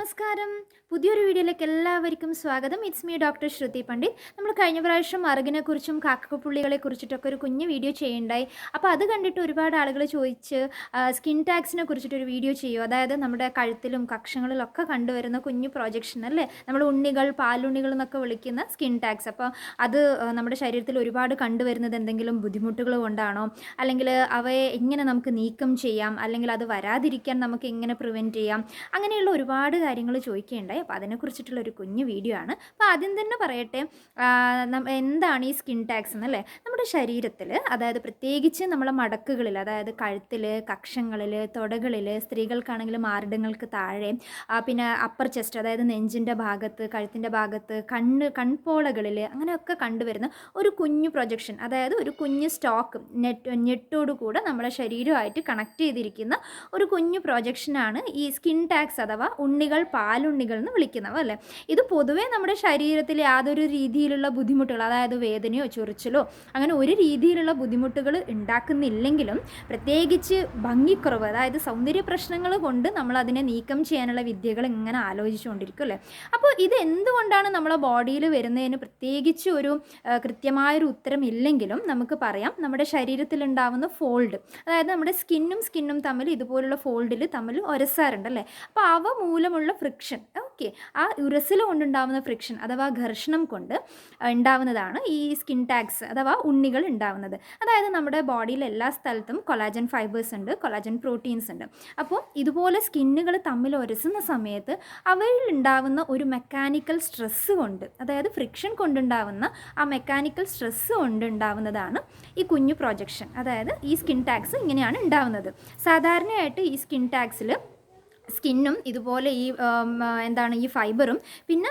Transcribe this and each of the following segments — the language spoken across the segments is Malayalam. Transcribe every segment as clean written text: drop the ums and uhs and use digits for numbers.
നമസ്കാരം. പുതിയൊരു വീഡിയോയിലേക്ക് എല്ലാവർക്കും സ്വാഗതം. ഇറ്റ്സ് മീ ഡോക്ടർ ശ്രുതി പണ്ഡിറ്റ്. നമ്മൾ കഴിഞ്ഞ പ്രാവശ്യം അറുകിനെക്കുറിച്ചും കാക്കപ്പുള്ളികളെ കുറിച്ചിട്ടൊക്കെ ഒരു കുഞ്ഞു വീഡിയോ ചെയ്യുണ്ടായി. അപ്പോൾ അത് കണ്ടിട്ട് ഒരുപാട് ആളുകൾ ചോദിച്ച് സ്കിൻ ടാക്സിനെ കുറിച്ചിട്ടൊരു വീഡിയോ ചെയ്യുമോ, അതായത് നമ്മുടെ കഴുത്തിലും കക്ഷങ്ങളിലൊക്കെ കണ്ടുവരുന്ന കുഞ്ഞു പ്രൊജക്ഷൻ അല്ലേ, നമ്മൾ ഉണ്ണികൾ പാലുണ്ണികൾ എന്നൊക്കെ വിളിക്കുന്ന സ്കിൻ ടാക്സ്. അപ്പോൾ അത് നമ്മുടെ ശരീരത്തിൽ ഒരുപാട് കണ്ടുവരുന്നത് എന്തെങ്കിലും ബുദ്ധിമുട്ടുകൾ കൊണ്ടാണോ, അല്ലെങ്കിൽ അവയെ എങ്ങനെ നമുക്ക് നീക്കം ചെയ്യാം, അല്ലെങ്കിൽ അത് വരാതിരിക്കാൻ നമുക്ക് എങ്ങനെ പ്രിവെൻറ്റ് ചെയ്യാം, അങ്ങനെയുള്ള ഒരുപാട് കാര്യങ്ങൾ ചോദിക്കുകയുണ്ടായി. അപ്പോൾ അതിനെക്കുറിച്ചിട്ടുള്ളൊരു കുഞ്ഞു വീഡിയോ ആണ്. അപ്പോൾ ആദ്യം തന്നെ പറയട്ടെ, എന്താണ് ഈ സ്കിൻ ടാക്സ് എന്നല്ലേ. നമ്മുടെ ശരീരത്തിൽ, അതായത് പ്രത്യേകിച്ച് നമ്മളെ മടക്കുകളിൽ, അതായത് കഴുത്തിൽ, കക്ഷങ്ങളിൽ, തൊടകളിൽ, സ്ത്രീകൾക്കാണെങ്കിൽ മാറിടങ്ങൾക്ക് താഴെ, പിന്നെ അപ്പർ ചെസ്റ്റ്, അതായത് നെഞ്ചിൻ്റെ ഭാഗത്ത്, കഴുത്തിൻ്റെ ഭാഗത്ത്, കൺപോളകളിൽ അങ്ങനെയൊക്കെ കണ്ടുവരുന്ന ഒരു കുഞ്ഞു പ്രൊജക്ഷൻ, അതായത് ഒരു കുഞ്ഞു സ്റ്റോക്ക് ഞെട്ടോടു കൂടെ നമ്മുടെ ശരീരമായിട്ട് കണക്ട് ചെയ്തിരിക്കുന്ന ഒരു കുഞ്ഞു പ്രൊജക്ഷനാണ് ഈ സ്കിൻ ടാക്സ് അഥവാ ഉണ്ണികൾ, പാലുണ്ണികൾ എന്ന് വിളിക്കുന്നവ അല്ലേ. ഇത് പൊതുവേ നമ്മുടെ ശരീരത്തിൽ യാതൊരു രീതിയിലുള്ള ബുദ്ധിമുട്ടുകൾ, അതായത് വേദനയോ ചൊറിച്ചിലോ അങ്ങനെ ഒരു രീതിയിലുള്ള ബുദ്ധിമുട്ടുകൾ ഉണ്ടാക്കുന്നില്ലെങ്കിലും പ്രത്യേകിച്ച് ഭംഗിക്കുറവ്, അതായത് സൗന്ദര്യ പ്രശ്നങ്ങൾ കൊണ്ട് നമ്മൾ അതിനെ നീക്കം ചെയ്യാനുള്ള വിദ്യകൾ ഇങ്ങനെ ആലോചിച്ചുകൊണ്ടിരിക്കും അല്ലേ. അപ്പോൾ ഇത് എന്തുകൊണ്ടാണ് നമ്മളെ ബോഡിയിൽ വരുന്നതിന് പ്രത്യേകിച്ച് ഒരു കൃത്യമായൊരു ഉത്തരമില്ലെങ്കിലും നമുക്ക് പറയാം, നമ്മുടെ ശരീരത്തിലുണ്ടാവുന്ന ഫോൾഡ്, അതായത് നമ്മുടെ സ്കിന്നും തമ്മിൽ ഇതുപോലുള്ള ഫോൾഡിൽ തമ്മിൽ ഉരസാറുണ്ടല്ലേ. അപ്പോൾ അവ മൂലമുള്ള ഫ്രിക്ഷൻ, ഓക്കെ, ആ ഉരസിൽ കൊണ്ടുണ്ടാവുന്ന ഫ്രിക്ഷൻ അഥവാ ഘർഷണം കൊണ്ട് ഉണ്ടാവുന്നതാണ് ഈ സ്കിൻ ടാക്സ് അഥവാ ഉണ്ണികൾ ഉണ്ടാവുന്നത്. അതായത് നമ്മുടെ ബോഡിയിൽ എല്ലാ സ്ഥലത്തും കൊളാജൻ ഫൈബേഴ്സ് ഉണ്ട്, കൊളാജൻ പ്രോട്ടീൻസ് ഉണ്ട്. അപ്പോൾ ഇതുപോലെ സ്കിന്നുകൾ തമ്മിൽ ഉരസുന്ന സമയത്ത് അവയിൽ ഉണ്ടാവുന്ന ഒരു മെക്കാനിക്കൽ സ്ട്രെസ്സ് കൊണ്ട്, അതായത് ഫ്രിക്ഷൻ കൊണ്ടുണ്ടാവുന്ന ആ മെക്കാനിക്കൽ സ്ട്രെസ്സ് കൊണ്ടുണ്ടാവുന്നതാണ് ഈ കുഞ്ഞു പ്രൊജക്ഷൻ. അതായത് ഈ സ്കിൻ ടാക്സ് ഇങ്ങനെയാണ് ഉണ്ടാവുന്നത്. സാധാരണയായിട്ട് ഈ സ്കിൻ ടാക്സിൽ സ്കിന്നും ഇതുപോലെ ഈ ഫൈബറും പിന്നെ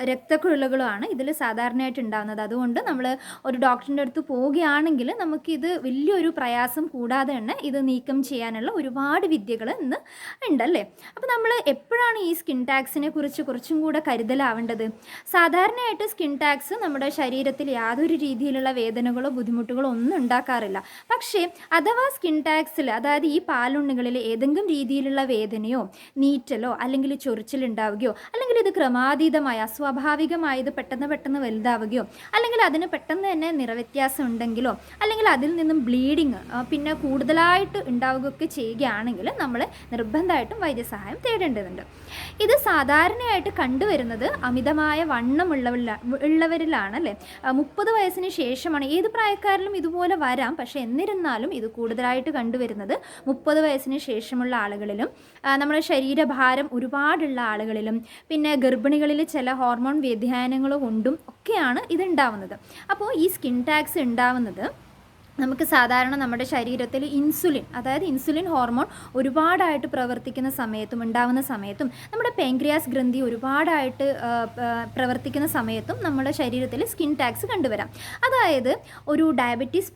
രക്തക്കുഴലുകളുമാണ് ഇതിൽ സാധാരണയായിട്ട് ഉണ്ടാകുന്നത്. അതുകൊണ്ട് നമ്മൾ ഒരു ഡോക്ടറിൻ്റെ അടുത്ത് പോവുകയാണെങ്കിൽ നമുക്കിത് വലിയൊരു പ്രയാസം കൂടാതെ തന്നെ ഇത് നീക്കം ചെയ്യാനുള്ള ഒരുപാട് വിദ്യകൾ ഇന്ന് ഉണ്ടല്ലേ. അപ്പോൾ നമ്മൾ എപ്പോഴാണ് ഈ സ്കിൻ ടാക്സിനെ കുറിച്ച് കുറച്ചും കൂടെ കരുതലാവേണ്ടത്? സാധാരണയായിട്ട് സ്കിൻ ടാക്സ് നമ്മുടെ ശരീരത്തിൽ യാതൊരു രീതിയിലുള്ള വേദനകളോ ബുദ്ധിമുട്ടുകളോ ഒന്നും ഉണ്ടാക്കാറില്ല. പക്ഷേ അഥവാ സ്കിൻ ടാക്സിൽ, അതായത് ഈ പാലുണ്ണികളിൽ ഏതെങ്കിലും രീതിയിലുള്ള വേദനയോ നീറ്റലോ അല്ലെങ്കിൽ ചൊറിച്ചിലുണ്ടാവുകയോ, അല്ലെങ്കിൽ ഇത് ക്രമാതീതമായി അസ്വാഭാവികമായത് പെട്ടെന്ന് വലുതാവുകയോ, അല്ലെങ്കിൽ അതിന് പെട്ടെന്ന് തന്നെ നിറവ്യത്യാസം ഉണ്ടെങ്കിലോ, അല്ലെങ്കിൽ അതിൽ നിന്നും ബ്ലീഡിങ് പിന്നെ കൂടുതലായിട്ട് ഉണ്ടാവുകയൊക്കെ ചെയ്യുകയാണെങ്കിൽ നമ്മൾ നിർബന്ധമായിട്ടും വൈദ്യസഹായം തേടേണ്ടതുണ്ട്. ഇത് സാധാരണയായിട്ട് കണ്ടുവരുന്നത് അമിതമായ വണ്ണമുള്ളവരിലാണ് അല്ലേ. 30 വയസ്സിന് ശേഷമാണ്. ഏത് പ്രായക്കാരിലും ഇതുപോലെ വരാം, പക്ഷേ എന്നിരുന്നാലും ഇത് കൂടുതലായിട്ട് കണ്ടുവരുന്നത് 30 വയസ്സിന് ശേഷമുള്ള ആളുകളിലും, നമ്മുടെ ശരീരഭാരം ഒരുപാടുള്ള ആളുകളിലും, പിന്നെ ഗർഭിണികളിൽ ചില ഹോർമോൺ വ്യതിയാനങ്ങൾ കൊണ്ടും ഒക്കെയാണ് ഇതുണ്ടാവുന്നത്. അപ്പോൾ ഈ സ്കിൻ ടാക്സ് ഉണ്ടാവുന്നത് നമുക്ക് സാധാരണ നമ്മുടെ ശരീരത്തിൽ ഇൻസുലിൻ, അതായത് ഇൻസുലിൻ ഹോർമോൺ ഒരുപാടായിട്ട് പ്രവർത്തിക്കുന്ന സമയത്തും ഉണ്ടാവുന്ന സമയത്തും, നമ്മുടെ പാൻക്രിയാസ് ഗ്രന്ഥി ഒരുപാടായിട്ട് പ്രവർത്തിക്കുന്ന സമയത്തും നമ്മുടെ ശരീരത്തിൽ സ്കിൻ ടാക്സ് കണ്ടുവരാം. അതായത് ഒരു ഡയബറ്റീസ്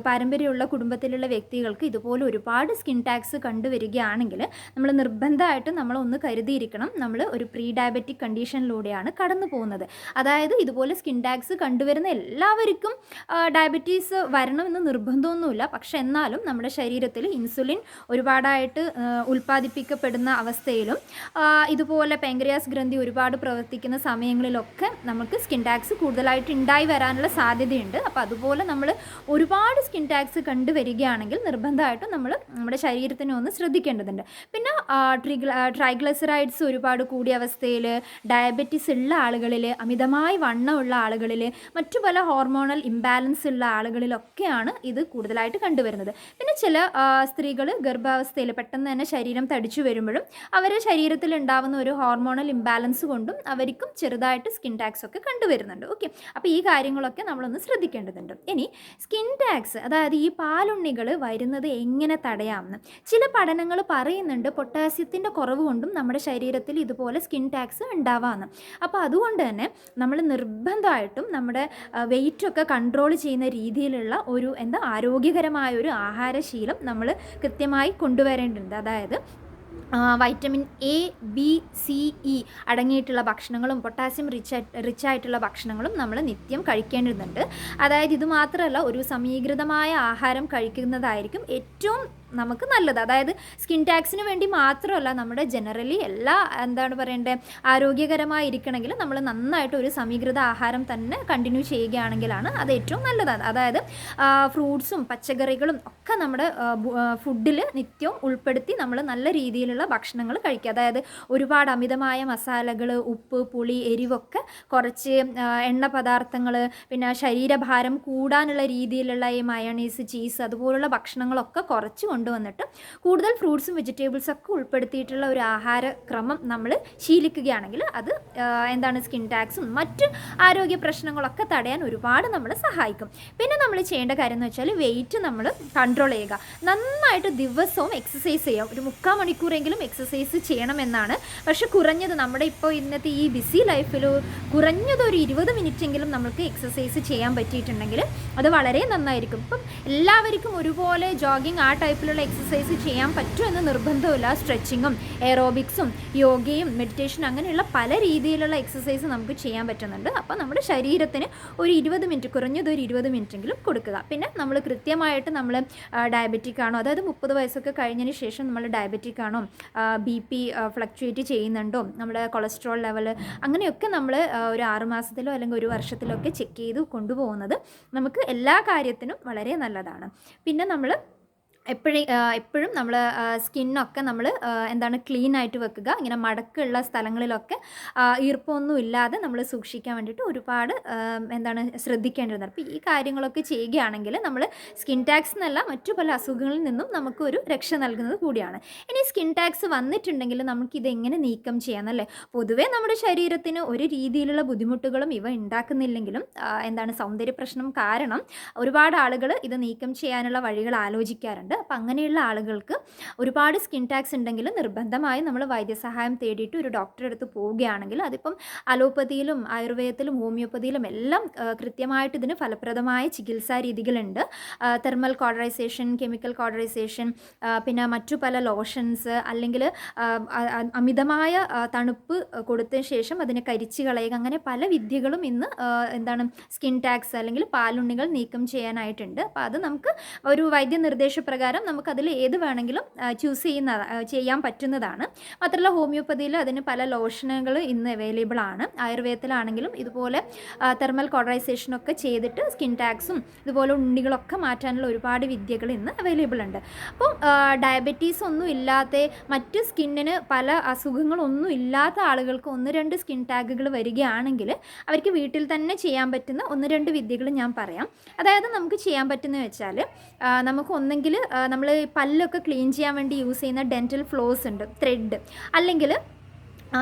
പാരമ്പര്യമുള്ള കുടുംബത്തിലുള്ള വ്യക്തികൾക്ക് ഇതുപോലെ ഒരുപാട് സ്കിൻ ടാക്സ് കണ്ടുവരികയാണെങ്കിൽ നമ്മൾ നിർബന്ധമായിട്ടും നമ്മളൊന്ന് കരുതിയിരിക്കണം, നമ്മൾ ഒരു പ്രീ ഡയബറ്റിക് കണ്ടീഷനിലൂടെയാണ് കടന്നു പോകുന്നത്. അതായത് ഇതുപോലെ സ്കിൻ ടാക്സ് കണ്ടുവരുന്ന എല്ലാവർക്കും ഡയബറ്റീസ് വരണമെന്ന് നിർബന്ധമൊന്നുമില്ല. പക്ഷെ എന്നാലും നമ്മുടെ ശരീരത്തിൽ ഇൻസുലിൻ ഒരുപാടായിട്ട് ഉൽപ്പാദിപ്പിക്കപ്പെടുന്ന അവസ്ഥയിലും ഇതുപോലെ പാൻക്രിയാസ് ഗ്രന്ഥി ഒരുപാട് പ്രവർത്തിക്കുന്ന സമയങ്ങളിലൊക്കെ നമുക്ക് സ്കിൻ ടാക്സ് കൂടുതലായിട്ട് ഉണ്ടായി വരാനുള്ള സാധ്യതയുണ്ട്. അപ്പോൾ അതുപോലെ നമ്മൾ ഒരുപാട് സ്കിൻ ടാക്സ് കണ്ടുവരികയാണെങ്കിൽ നിർബന്ധമായിട്ടും നമ്മൾ നമ്മുടെ ശരീരത്തിനെ ഒന്ന് ശ്രദ്ധിക്കേണ്ടതുണ്ട്. പിന്നെ ട്രൈഗ്ലിസറൈഡ്സ് ഒരുപാട് കൂടിയ അവസ്ഥയിൽ, ഡയബറ്റീസ് ഉള്ള ആളുകളിൽ, അമിതമായി വണ്ണമുള്ള ആളുകളിൽ, മറ്റു പല ഹോർമോണൽ ഇംബാലൻസ് ഉള്ള ആളുകളിലൊക്കെയാണ് ഇത് കൂടുതലായിട്ട് കണ്ടുവരുന്നത്. പിന്നെ ചില സ്ത്രീകൾ ഗർഭാവസ്ഥയിൽ പെട്ടെന്ന് തന്നെ ശരീരം തടിച്ചു വരുമ്പോഴും അവരുടെ ശരീരത്തിൽ ഉണ്ടാവുന്ന ഒരു ഹോർമോണൽ ഇംബാലൻസ് കൊണ്ടും അവർക്കും ചെറുതായിട്ട് സ്കിൻ ടാക്സ് ഒക്കെ കണ്ടുവരുന്നുണ്ട്. ഓക്കെ, അപ്പോൾ ഈ കാര്യങ്ങളൊക്കെ നമ്മളൊന്ന് ശ്രദ്ധിക്കേണ്ടതുണ്ട്. ഇനി സ്കിൻ ടാക്സ്, അതായത് ഈ പാലുണ്ണികൾ വരുന്നത് എങ്ങനെ തടയാമെന്ന് ചില പഠനങ്ങൾ പറയുന്നുണ്ട്. പൊട്ടാസ്യത്തിൻ്റെ കുറവ് കൊണ്ടും നമ്മുടെ ശരീരത്തിൽ ഇതുപോലെ സ്കിൻ ടാക്സ് ഉണ്ടാവാമെന്ന്. അപ്പോൾ അതുകൊണ്ട് തന്നെ നമ്മൾ നിർബന്ധമായിട്ടും നമ്മുടെ വെയിറ്റൊക്കെ കൺട്രോൾ ചെയ്യുന്ന രീതിയിലുള്ള ഒരു ആരോഗ്യകരമായ ഒരു ആഹാരശീലം നമ്മൾ കൃത്യമായി കൊണ്ടുവരേണ്ടതുണ്ട്. അതായത് vitamin A, B, C, E അടങ്ങിയിട്ടുള്ള ഭക്ഷണങ്ങളും പൊട്ടാസ്യം റിച്ചായിട്ടുള്ള ഭക്ഷണങ്ങളും നമ്മൾ നിത്യം കഴിക്കേണ്ടതുണ്ട്. അതായത് ഇത് മാത്രമല്ല, ഒരു സമീകൃതമായ ആഹാരം കഴിക്കുന്നതായിരിക്കും ഏറ്റവും നമുക്ക് നല്ലത്. അതായത് സ്കിൻ ടാക്സിന് വേണ്ടി മാത്രമല്ല, നമ്മുടെ ജനറലി എല്ലാ എന്താണ് പറയേണ്ടത് ആരോഗ്യകരമായിരിക്കണമെങ്കിൽ നമ്മൾ നന്നായിട്ട് ഒരു സമീകൃത ആഹാരം തന്നെ കണ്ടിന്യൂ ചെയ്യുകയാണെങ്കിലാണ് അത് ഏറ്റവും നല്ലതാണ്. അതായത് ഫ്രൂട്ട്സും പച്ചക്കറികളും ഒക്കെ നമ്മുടെ ഫുഡിൽ നിത്യവും ഉൾപ്പെടുത്തി നമ്മൾ നല്ല രീതിയിലുള്ള ഭക്ഷണങ്ങൾ കഴിക്കുക. അതായത് ഒരുപാട് അമിതമായ മസാലകൾ, ഉപ്പ്, പുളി, എരിവൊക്കെ കുറച്ച്, എണ്ണ പദാർത്ഥങ്ങൾ, പിന്നെ ശരീരഭാരം കൂടാനുള്ള രീതിയിലുള്ള ഈ മയണീസ്, ചീസ് അതുപോലുള്ള ഭക്ഷണങ്ങളൊക്കെ കുറച്ച് കൊണ്ടുവന്നിട്ട് കൂടുതൽ ഫ്രൂട്ട്സും വെജിറ്റബിൾസും ഒക്കെ ഉൾപ്പെടുത്തിയിട്ടുള്ള ഒരു ആഹാരക്രമം നമ്മൾ ശീലിക്കുകയാണെങ്കിൽ അത് എന്താണ് സ്കിൻ ടാക്സും മറ്റ് ആരോഗ്യ പ്രശ്നങ്ങളൊക്കെ തടയാൻ ഒരുപാട് നമ്മളെ സഹായിക്കും. പിന്നെ നമ്മൾ ചെയ്യേണ്ട കാര്യം എന്ന് വെച്ചാൽ വെയിറ്റ് നമ്മൾ കൺട്രോൾ ചെയ്യുക. നന്നായിട്ട് ദിവസവും എക്സസൈസ് ചെയ്യുക. ഒരു 3/4 മണിക്കൂറെങ്കിലും എക്സസൈസ് ചെയ്യണമെന്നാണ്. പക്ഷെ കുറഞ്ഞത് നമ്മുടെ ഇപ്പോൾ ഇന്നത്തെ ഈ ബിസി ലൈഫിൽ കുറഞ്ഞത് ഒരു 20 മിനിറ്റെങ്കിലും നമുക്ക് എക്സസൈസ് ചെയ്യാൻ പറ്റിയിട്ടുണ്ടെങ്കിൽ അത് വളരെ നന്നായിരിക്കും. ഇപ്പം എല്ലാവർക്കും ഒരുപോലെ ജോഗിങ് ആ ടൈപ്പിലുള്ള എക്സസൈസ് ചെയ്യാൻ പറ്റുമെന്ന് നിർബന്ധമില്ല. സ്ട്രെച്ചിങ്ങും എയറോബിക്സും യോഗയും മെഡിറ്റേഷനും അങ്ങനെയുള്ള പല രീതിയിലുള്ള എക്സസൈസ് നമുക്ക് ചെയ്യാൻ പറ്റുന്നുണ്ട്. അപ്പോൾ നമ്മുടെ ശരീരത്തിന് ഒരു 20 മിനിറ്റ്, കുറഞ്ഞത് ഒരു 20 മിനിറ്റെങ്കിലും കൊടുക്കുക. പിന്നെ നമ്മൾ കൃത്യമായിട്ട് നമ്മൾ ഡയബറ്റിക് ആണോ, അതായത് 30 വയസ്സൊക്കെ കഴിഞ്ഞതിന് ശേഷം നമ്മൾ ഡയബറ്റിക് ആണോ, BP ഫ്ലക്ച്വേറ്റ് ചെയ്യുന്നുണ്ടോ, നമ്മുടെ കൊളസ്ട്രോൾ ലെവൽ, അങ്ങനെയൊക്കെ നമ്മൾ ഒരു 6 മാസത്തിലോ അല്ലെങ്കിൽ ഒരു വർഷത്തിലോ ഒക്കെ ചെക്ക് ചെയ്ത് കൊണ്ടുപോകുന്നത് നമുക്ക് എല്ലാ കാര്യത്തിനും വളരെ നല്ലതാണ്. പിന്നെ നമ്മൾ എപ്പോഴും നമ്മൾ സ്കിന്നൊക്കെ നമ്മൾ എന്താണ് ക്ലീൻ ആയിട്ട് വെക്കുക. ഇങ്ങനെ മടക്കുള്ള സ്ഥലങ്ങളിലൊക്കെ ഈർപ്പമൊന്നും ഇല്ലാതെ നമ്മൾ സൂക്ഷിക്കാൻ വേണ്ടിയിട്ട് ഒരുപാട് എന്താണ് ശ്രദ്ധിക്കേണ്ടതാണ്. അപ്പോൾ ഈ കാര്യങ്ങളൊക്കെ ചെയ്യുകയാണെങ്കിൽ നമ്മൾ സ്കിൻ ടാക്സ് എന്നല്ല മറ്റു പല അസുഖങ്ങളിൽ നിന്നും നമുക്കൊരു രക്ഷ നൽകുന്നത് കൂടിയാണ്. ഇനി സ്കിൻ ടാക്സ് വന്നിട്ടുണ്ടെങ്കിൽ നമുക്കിതെങ്ങനെ നീക്കം ചെയ്യാമെന്നല്ലേ. പൊതുവേ നമ്മുടെ ശരീരത്തിന് ഒരു രീതിയിലുള്ള ബുദ്ധിമുട്ടുകളും ഇവ ഉണ്ടാക്കുന്നില്ലെങ്കിലും എന്താണ് സൗന്ദര്യ പ്രശ്നം കാരണം ഒരുപാട് ആളുകൾ ഇത് നീക്കം ചെയ്യാനുള്ള വഴികൾ ആലോചിക്കാറുണ്ട്. അപ്പോൾ അങ്ങനെയുള്ള ആളുകൾക്ക് ഒരുപാട് സ്കിൻ ടാക്സ് ഉണ്ടെങ്കിൽ നിർബന്ധമായും നമ്മൾ വൈദ്യസഹായം തേടിയിട്ട് ഒരു ഡോക്ടറെ അടുത്ത് പോവുകയാണെങ്കിൽ, അതിപ്പം അലോപ്പതിയിലും ആയുർവേദത്തിലും ഹോമിയോപ്പതിയിലും എല്ലാം കൃത്യമായിട്ട് ഇതിന് ഫലപ്രദമായ ചികിത്സാ രീതികളുണ്ട്. തെർമൽ കോഡറൈസേഷൻ, കെമിക്കൽ കോഡറൈസേഷൻ, പിന്നെ മറ്റു പല ലോഷൻസ്, അല്ലെങ്കിൽ അമിതമായ തണുപ്പ് കൊടുത്തതിന് ശേഷം അതിനെ കരിച്ച് കളയുക, അങ്ങനെ പല വിദ്യകളും ഇന്ന് എന്താണ് സ്കിൻ ടാക്സ് അല്ലെങ്കിൽ പാലുണ്ണികൾ നീക്കം ചെയ്യാനായിട്ടുണ്ട്. അപ്പോൾ അത് നമുക്ക് ഒരു വൈദ്യനിർദ്ദേശപ്രകാരം നമുക്കതിൽ ഏത് വേണമെങ്കിലും ചെയ്യാൻ പറ്റുന്നതാണ്. മാത്രമല്ല ഹോമിയോപ്പതിയിൽ അതിന് പല ലോഷനുകൾ ഇന്ന് അവൈലബിൾ ആണ്. ആയുർവേദത്തിലാണെങ്കിലും ഇതുപോലെ തെർമൽ കോഡറൈസേഷനൊക്കെ ചെയ്തിട്ട് സ്കിൻ ടാക്സും ഇതുപോലെ ഉണ്ണികളൊക്കെ മാറ്റാനുള്ള ഒരുപാട് വിദ്യകൾ ഇന്ന് അവൈലബിൾ ഉണ്ട്. അപ്പോൾ ഡയബറ്റീസ് ഒന്നും ഇല്ലാത്ത, മറ്റ് സ്കിന്നിന് പല അസുഖങ്ങളൊന്നും ഇല്ലാത്ത ആളുകൾക്ക് 1-2 സ്കിൻ ടാഗുകൾ വരികയാണെങ്കിൽ അവർക്ക് വീട്ടിൽ തന്നെ ചെയ്യാൻ പറ്റുന്ന 1-2 വിദ്യകൾ ഞാൻ പറയാം. അതായത് നമുക്ക് ചെയ്യാൻ പറ്റുന്നത് വെച്ചാൽ, നമുക്ക് ഒന്നെങ്കിൽ നമ്മൾ പല്ലൊക്കെ ക്ലീൻ ചെയ്യാൻ വേണ്ടി യൂസ് ചെയ്യുന്ന ഡെൻറ്റൽ ഫ്ലോസ് ഉണ്ട്, ത്രെഡ്, അല്ലെങ്കിൽ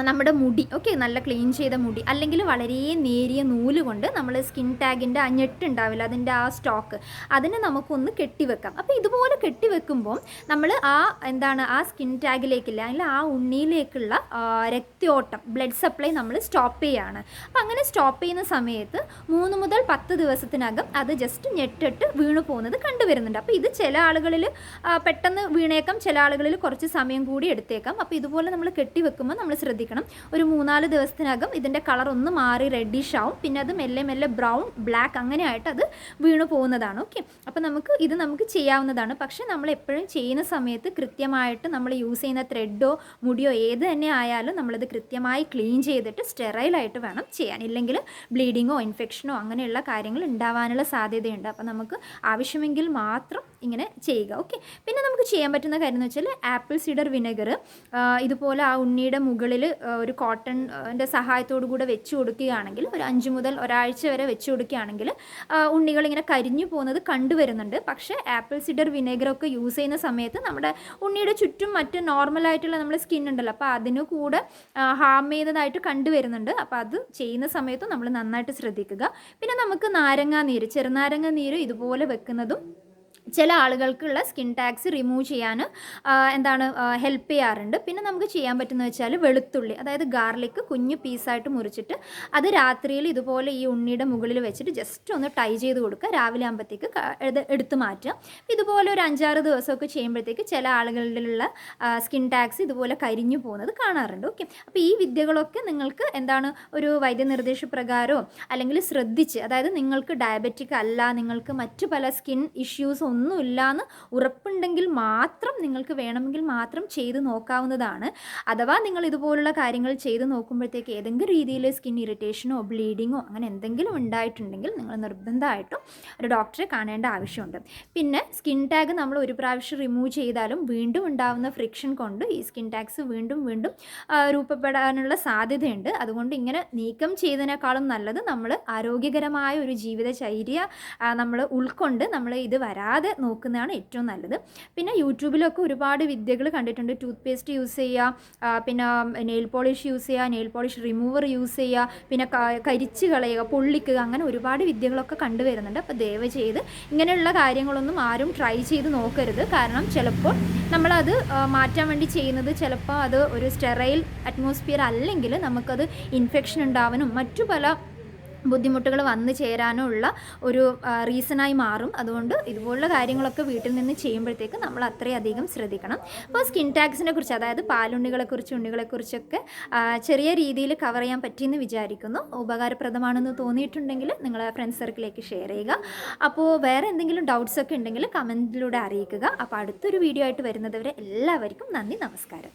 നമ്മുടെ മുടി നല്ല ക്ലീൻ ചെയ്ത മുടി, അല്ലെങ്കിൽ വളരെ നേരിയ നൂല് കൊണ്ട് നമ്മൾ സ്കിൻ ടാഗിൻ്റെ ആ ഞെട്ടുണ്ടാവില്ല, അതിൻ്റെ ആ സ്റ്റോക്ക്, അതിനെ നമുക്കൊന്ന് കെട്ടിവെക്കാം. അപ്പോൾ ഇതുപോലെ കെട്ടിവെക്കുമ്പോൾ നമ്മൾ ആ സ്കിൻ ടാഗിലേക്കില്ല, അല്ലെങ്കിൽ ആ ഉണ്ണിയിലേക്കുള്ള രക്തയോട്ടം, ബ്ലഡ് സപ്ലൈ നമ്മൾ സ്റ്റോപ്പ് ചെയ്യുകയാണ്. അപ്പോൾ അങ്ങനെ സ്റ്റോപ്പ് ചെയ്യുന്ന സമയത്ത് 3 മുതൽ 10 ദിവസത്തിനകം അത് ജസ്റ്റ് ഞെട്ടിട്ട് വീണു പോകുന്നത് കണ്ടുവരുന്നുണ്ട്. അപ്പോൾ ഇത് ചില ആളുകളിൽ പെട്ടെന്ന് വീണേക്കാം, ചില ആളുകളിൽ കുറച്ച് സമയം കൂടി എടുത്തേക്കാം. അപ്പോൾ ഇതുപോലെ നമ്മൾ കെട്ടിവെക്കുമ്പോൾ നമ്മൾ ശ്രദ്ധിക്കണം, ഒരു 3-4 ദിവസത്തിനകം ഇതിൻ്റെ കളർ ഒന്ന് മാറി റെഡിഷ് ആവും. പിന്നെ അത് മെല്ലെ മെല്ലെ ബ്രൗൺ, ബ്ലാക്ക് അങ്ങനെയായിട്ട് അത് വീണു പോകുന്നതാണ്. അപ്പോൾ നമുക്ക് ചെയ്യാവുന്നതാണ്. പക്ഷേ നമ്മൾ എപ്പോഴും ചെയ്യുന്ന സമയത്ത് കൃത്യമായിട്ട് നമ്മൾ യൂസ് ചെയ്യുന്ന ത്രെഡോ മുടിയോ ഏത് തന്നെ ആയാലും നമ്മളത് കൃത്യമായി ക്ലീൻ ചെയ്തിട്ട് സ്റ്റെറൈലായിട്ട് വേണം ചെയ്യാൻ. ഇല്ലെങ്കിൽ ബ്ലീഡിങ്ങോ ഇൻഫെക്ഷനോ അങ്ങനെയുള്ള കാര്യങ്ങൾ ഉണ്ടാവാനുള്ള സാധ്യതയുണ്ട്. അപ്പോൾ നമുക്ക് ആവശ്യമെങ്കിൽ മാത്രം ഇങ്ങനെ ചെയ്യുക. പിന്നെ നമുക്ക് ചെയ്യാൻ പറ്റുന്ന കാര്യം എന്ന് വെച്ചാൽ ആപ്പിൾ സിഡർ വിനെഗർ ഇതുപോലെ ആ ഉണ്ണിയുടെ മുകളിൽ ഒരു കോട്ടൻ്റെ സഹായത്തോടു കൂടെ വെച്ച് കൊടുക്കുകയാണെങ്കിൽ, ഒരു 5 മുതൽ ഒരാഴ്ച വരെ വെച്ച് കൊടുക്കുകയാണെങ്കിൽ ഉണ്ണികൾ ഇങ്ങനെ കരിഞ്ഞു പോകുന്നത് കണ്ടുവരുന്നുണ്ട്. പക്ഷേ ആപ്പിൾ സിഡർ വിനെഗറൊക്കെ യൂസ് ചെയ്യുന്ന സമയത്ത് നമ്മുടെ ഉണ്ണിയുടെ ചുറ്റും മറ്റ് നോർമലായിട്ടുള്ള നമ്മുടെ സ്കിൻ ഉണ്ടല്ലോ, അപ്പോൾ അതിന് കൂടെ ഹാം ചെയ്തതായിട്ട് കണ്ടുവരുന്നുണ്ട്. അപ്പോൾ അത് ചെയ്യുന്ന സമയത്ത് നമ്മൾ നന്നായിട്ട് ശ്രദ്ധിക്കുക. പിന്നെ നമുക്ക് ചെറുനാരങ്ങ നീര് ഇതുപോലെ വെക്കുന്നതും ചില ആളുകൾക്കുള്ള സ്കിൻ ടാക്സ് റിമൂവ് ചെയ്യാൻ ഹെൽപ്പ് ചെയ്യാറുണ്ട്. പിന്നെ നമുക്ക് ചെയ്യാൻ പറ്റുന്നത് വെച്ചാൽ വെളുത്തുള്ളി, അതായത് ഗാർലിക്ക് കുഞ്ഞു പീസായിട്ട് മുറിച്ചിട്ട് അത് രാത്രിയിൽ ഇതുപോലെ ഈ ഉണ്ണിയുടെ മുകളിൽ വെച്ചിട്ട് ജസ്റ്റ് ഒന്ന് ടൈ ചെയ്ത് കൊടുക്കുക. രാവിലെ ആകുമ്പോഴത്തേക്ക് എടുത്ത് മാറ്റുക. ഇതുപോലെ ഒരു 5-6 ദിവസമൊക്കെ ചെയ്യുമ്പോഴത്തേക്ക് ചില ആളുകളിലുള്ള സ്കിൻ ടാക്സ് ഇതുപോലെ കരിഞ്ഞു പോകുന്നത് കാണാറുണ്ട്. അപ്പോൾ ഈ വിദ്യകളൊക്കെ നിങ്ങൾക്ക് ഒരു വൈദ്യനിർദ്ദേശപ്രകാരമോ അല്ലെങ്കിൽ ശ്രദ്ധിച്ച്, അതായത് നിങ്ങൾക്ക് ഡയബറ്റിക് അല്ല, നിങ്ങൾക്ക് മറ്റു പല സ്കിൻ ഇഷ്യൂസ് ഒന്നുമില്ല എന്ന് ഉറപ്പുണ്ടെങ്കിൽ മാത്രം നിങ്ങൾക്ക് വേണമെങ്കിൽ മാത്രം ചെയ്ത് നോക്കാവുന്നതാണ്. അഥവാ നിങ്ങൾ ഇതുപോലുള്ള കാര്യങ്ങൾ ചെയ്ത് നോക്കുമ്പോഴത്തേക്ക് ഏതെങ്കിലും രീതിയിൽ സ്കിൻ ഇറിറ്റേഷനോ ബ്ലീഡിങ്ങോ അങ്ങനെ എന്തെങ്കിലും ഉണ്ടായിട്ടുണ്ടെങ്കിൽ നിങ്ങൾ നിർബന്ധമായിട്ടും ഒരു ഡോക്ടറെ കാണേണ്ട ആവശ്യമുണ്ട്. പിന്നെ സ്കിൻ ടാഗ് നമ്മൾ ഒരു പ്രാവശ്യം റിമൂവ് ചെയ്താലും വീണ്ടും ഉണ്ടാകുന്ന ഫ്രിക്ഷൻ കൊണ്ട് ഈ സ്കിൻ ടാഗ്സ് വീണ്ടും വീണ്ടും രൂപപ്പെടാനുള്ള സാധ്യതയുണ്ട്. അതുകൊണ്ട് ഇങ്ങനെ നീക്കം ചെയ്തതിനേക്കാളും നല്ലത് നമ്മൾ ആരോഗ്യകരമായ ഒരു ജീവിതചര്യ നമ്മൾ ഉൾക്കൊണ്ട് നമ്മൾ ഇത് വരാതെ നോക്കുന്നതാണ് ഏറ്റവും നല്ലത്. പിന്നെ യൂട്യൂബിലൊക്കെ ഒരുപാട് വിദ്യകൾ കണ്ടിട്ടുണ്ട്. ടൂത്ത് പേസ്റ്റ് യൂസ് ചെയ്യുക, പിന്നെ നെയിൽ പോളിഷ് യൂസ് ചെയ്യുക, നെയിൽ പോളിഷ് റിമൂവർ യൂസ് ചെയ്യുക, പിന്നെ കരിച്ച് കളയുക, പൊള്ളിക്കുക, അങ്ങനെ ഒരുപാട് വിദ്യകളൊക്കെ കണ്ടുവരുന്നുണ്ട്. അപ്പോൾ ദയവ് ചെയ്ത് ഇങ്ങനെയുള്ള കാര്യങ്ങളൊന്നും ആരും ട്രൈ ചെയ്ത് നോക്കരുത്. കാരണം ചിലപ്പോൾ നമ്മളത് മാറ്റാൻ വേണ്ടി ചെയ്യുന്നത് ചിലപ്പോൾ അത് ഒരു സ്റ്റെറൈൽ അറ്റ്മോസ്ഫിയർ അല്ലെങ്കിൽ നമുക്കത് ഇൻഫെക്ഷൻ ഉണ്ടാവാനും മറ്റു പല ബുദ്ധിമുട്ടുകൾ വന്നു ചേരാനുള്ള ഒരു റീസണായി മാറും. അതുകൊണ്ട് ഇതുപോലുള്ള കാര്യങ്ങളൊക്കെ വീട്ടിൽ നിന്ന് ചെയ്യുമ്പോഴത്തേക്ക് നമ്മൾ അത്രയധികം ശ്രദ്ധിക്കണം. അപ്പോൾ സ്കിൻ ടാഗ്സിനെ കുറിച്ച്, അതായത് ഉണ്ണികളെക്കുറിച്ചൊക്കെ ചെറിയ രീതിയിൽ കവർ ചെയ്യാൻ പറ്റിയെന്ന് വിചാരിക്കുന്നു. ഉപകാരപ്രദമാണെന്ന് തോന്നിയിട്ടുണ്ടെങ്കിൽ നിങ്ങൾ ഫ്രണ്ട്സ് സർക്കിളിലേക്ക് ഷെയർ ചെയ്യുക. അപ്പോൾ വേറെ എന്തെങ്കിലും ഡൗട്ട്സൊക്കെ ഉണ്ടെങ്കിൽ കമൻറ്റിലൂടെ അറിയിക്കുക. അപ്പോൾ അടുത്തൊരു വീഡിയോ ആയിട്ട് വരുന്നത് വരെ എല്ലാവർക്കും നന്ദി, നമസ്കാരം.